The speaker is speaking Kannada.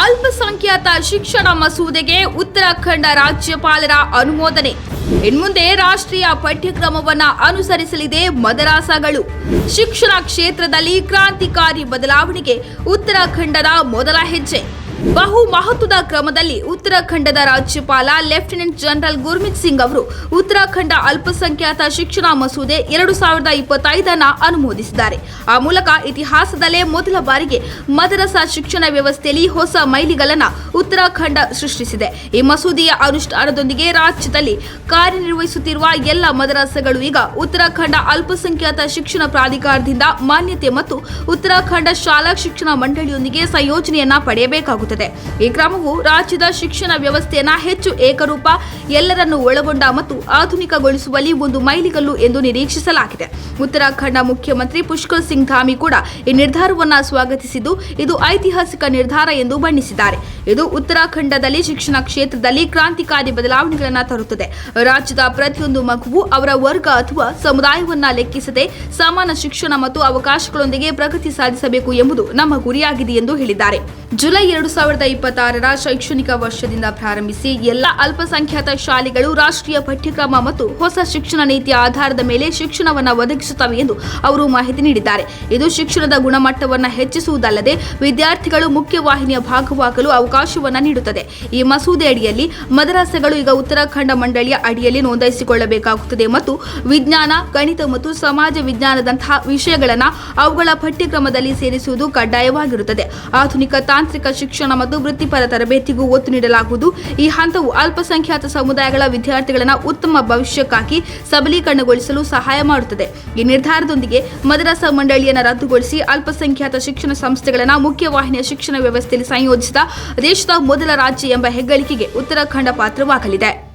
ಅಲ್ಪಸಂಖ್ಯಾತ ಶಿಕ್ಷಣ ಮಸೂದೆಗೆ ಉತ್ತರಾಖಂಡ ರಾಜ್ಯಪಾಲರ ಅನುಮೋದನೆ. ಇನ್ಮುಂದೆ ರಾಷ್ಟ್ರೀಯ ಪಠ್ಯಕ್ರಮವನ್ನು ಅನುಸರಿಸಲಿದೆ ಮದರಾಸಗಳು. ಶಿಕ್ಷಣ ಕ್ಷೇತ್ರದಲ್ಲಿ ಕ್ರಾಂತಿಕಾರಿ ಬದಲಾವಣೆಗೆ ಉತ್ತರಾಖಂಡದ ಮೊದಲ ಹೆಜ್ಜೆ. ಬಹು ಮಹತ್ವದ ಕ್ರಮದಲ್ಲಿ ಉತ್ತರಾಖಂಡದ ರಾಜ್ಯಪಾಲ ಲೆಫ್ಟಿನೆಂಟ್ ಜನರಲ್ ಗುರ್ಮಿತ್ ಸಿಂಗ್ ಅವರು ಉತ್ತರಾಖಂಡ ಅಲ್ಪಸಂಖ್ಯಾತ ಶಿಕ್ಷಣ ಮಸೂದೆ 2025 ಅನುಮೋದಿಸಿದ್ದಾರೆ. ಆ ಮೂಲಕ ಇತಿಹಾಸದಲ್ಲೇ ಮೊದಲ ಬಾರಿಗೆ ಮದರಸಾ ಶಿಕ್ಷಣ ವ್ಯವಸ್ಥೆಯಲ್ಲಿ ಹೊಸ ಮೈಲಿಗಲ್ಲನ್ನು ಉತ್ತರಾಖಂಡ ಸೃಷ್ಟಿಸಿದೆ. ಈ ಮಸೂದೆಯ ಅನುಷ್ಠಾನದೊಂದಿಗೆ ರಾಜ್ಯದಲ್ಲಿ ಕಾರ್ಯನಿರ್ವಹಿಸುತ್ತಿರುವ ಎಲ್ಲ ಮದರಸಗಳು ಈಗ ಉತ್ತರಾಖಂಡ ಅಲ್ಪಸಂಖ್ಯಾತ ಶಿಕ್ಷಣ ಪ್ರಾಧಿಕಾರದಿಂದ ಮಾನ್ಯತೆ ಮತ್ತು ಉತ್ತರಾಖಂಡ ಶಾಲಾ ಶಿಕ್ಷಣ ಮಂಡಳಿಯೊಂದಿಗೆ ಸಂಯೋಜನೆಯನ್ನ ಪಡೆಯಬೇಕಾಗುತ್ತದೆ. ಈ ಕ್ರಮವು ರಾಜ್ಯದ ಶಿಕ್ಷಣ ವ್ಯವಸ್ಥೆಯನ್ನು ಹೆಚ್ಚು ಏಕರೂಪ, ಎಲ್ಲರನ್ನು ಒಳಗೊಂಡ ಮತ್ತು ಆಧುನಿಕಗೊಳಿಸುವಲ್ಲಿ ಒಂದು ಮೈಲಿಗಲ್ಲು ಎಂದು ನಿರೀಕ್ಷಿಸಲಾಗಿದೆ. ಉತ್ತರಾಖಂಡ ಮುಖ್ಯಮಂತ್ರಿ ಪುಷ್ಕರ್ ಸಿಂಗ್ ಧಾಮಿ ಕೂಡ ಈ ನಿರ್ಧಾರವನ್ನು ಸ್ವಾಗತಿಸಿದ್ದು, ಇದು ಐತಿಹಾಸಿಕ ನಿರ್ಧಾರ ಎಂದು ಬಣ್ಣಿಸಿದ್ದಾರೆ. ಇದು ಉತ್ತರಾಖಂಡದಲ್ಲಿ ಶಿಕ್ಷಣ ಕ್ಷೇತ್ರದಲ್ಲಿ ಕ್ರಾಂತಿಕಾರಿ ಬದಲಾವಣೆಗಳನ್ನು ತರುತ್ತದೆ. ರಾಜ್ಯದ ಪ್ರತಿಯೊಂದು ಮಗುವು ಅವರ ವರ್ಗ ಅಥವಾ ಸಮುದಾಯವನ್ನ ಲೆಕ್ಕಿಸದೆ ಸಮಾನ ಶಿಕ್ಷಣ ಮತ್ತು ಅವಕಾಶಗಳೊಂದಿಗೆ ಪ್ರಗತಿ ಸಾಧಿಸಬೇಕು ಎಂಬುದು ನಮ್ಮ ಗುರಿಯಾಗಿದೆ ಎಂದು ಹೇಳಿದ್ದಾರೆ. ಜುಲೈ 2026 ಶೈಕ್ಷಣಿಕ ವರ್ಷದಿಂದ ಪ್ರಾರಂಭಿಸಿ ಎಲ್ಲ ಅಲ್ಪಸಂಖ್ಯಾತ ಶಾಲೆಗಳು ರಾಷ್ಟ್ರೀಯ ಪಠ್ಯಕ್ರಮ ಮತ್ತು ಹೊಸ ಶಿಕ್ಷಣ ನೀತಿಯ ಆಧಾರದ ಮೇಲೆ ಶಿಕ್ಷಣವನ್ನು ಒದಗಿಸುತ್ತವೆ ಎಂದು ಅವರು ಮಾಹಿತಿ ನೀಡಿದ್ದಾರೆ. ಇದು ಶಿಕ್ಷಣದ ಗುಣಮಟ್ಟವನ್ನು ಹೆಚ್ಚಿಸುವುದಲ್ಲದೆ ವಿದ್ಯಾರ್ಥಿಗಳು ಮುಖ್ಯವಾಹಿನಿಯ ಭಾಗವಾಗಲು ಅವಕಾಶವನ್ನು ನೀಡುತ್ತದೆ. ಈ ಮಸೂದೆ ಅಡಿಯಲ್ಲಿ ಮದರಸೆಗಳು ಈಗ ಉತ್ತರಾಖಂಡ ಮಂಡಳಿಯ ಅಡಿಯಲ್ಲಿ ನೋಂದಾಯಿಸಿಕೊಳ್ಳಬೇಕಾಗುತ್ತದೆ ಮತ್ತು ವಿಜ್ಞಾನ, ಗಣಿತ ಮತ್ತು ಸಮಾಜ ವಿಜ್ಞಾನದಂತಹ ವಿಷಯಗಳನ್ನು ಅವುಗಳ ಪಠ್ಯಕ್ರಮದಲ್ಲಿ ಸೇರಿಸುವುದು ಕಡ್ಡಾಯವಾಗಿರುತ್ತದೆ. ಆಧುನಿಕ ತಾಂತ್ರಿಕ ಶಿಕ್ಷಣ ಮತ್ತು ವೃತ್ತಿಪರ ತರಬೇತಿಗೂ ಒತ್ತು ನೀಡಲಾಗುವುದು. ಈ ಹಂತವು ಅಲ್ಪಸಂಖ್ಯಾತ ಸಮುದಾಯಗಳ ವಿದ್ಯಾರ್ಥಿಗಳನ್ನು ಉತ್ತಮ ಭವಿಷ್ಯಕ್ಕಾಗಿ ಸಬಲೀಕರಣಗೊಳಿಸಲು ಸಹಾಯ ಮಾಡುತ್ತದೆ. ಈ ನಿರ್ಧಾರದೊಂದಿಗೆ ಮದರಸಾ ಮಂಡಳಿಯನ್ನು ರದ್ದುಗೊಳಿಸಿ ಅಲ್ಪಸಂಖ್ಯಾತ ಶಿಕ್ಷಣ ಸಂಸ್ಥೆಗಳನ್ನು ಮುಖ್ಯವಾಹಿನಿಯ ಶಿಕ್ಷಣ ವ್ಯವಸ್ಥೆಯಲ್ಲಿ ಸಂಯೋಜಿಸಿದ ದೇಶದ ಮೊದಲ ರಾಜ್ಯ ಎಂಬ ಹೆಗ್ಗಳಿಕೆಗೆ ಉತ್ತರಾಖಂಡ ಪಾತ್ರವಾಗಲಿದೆ.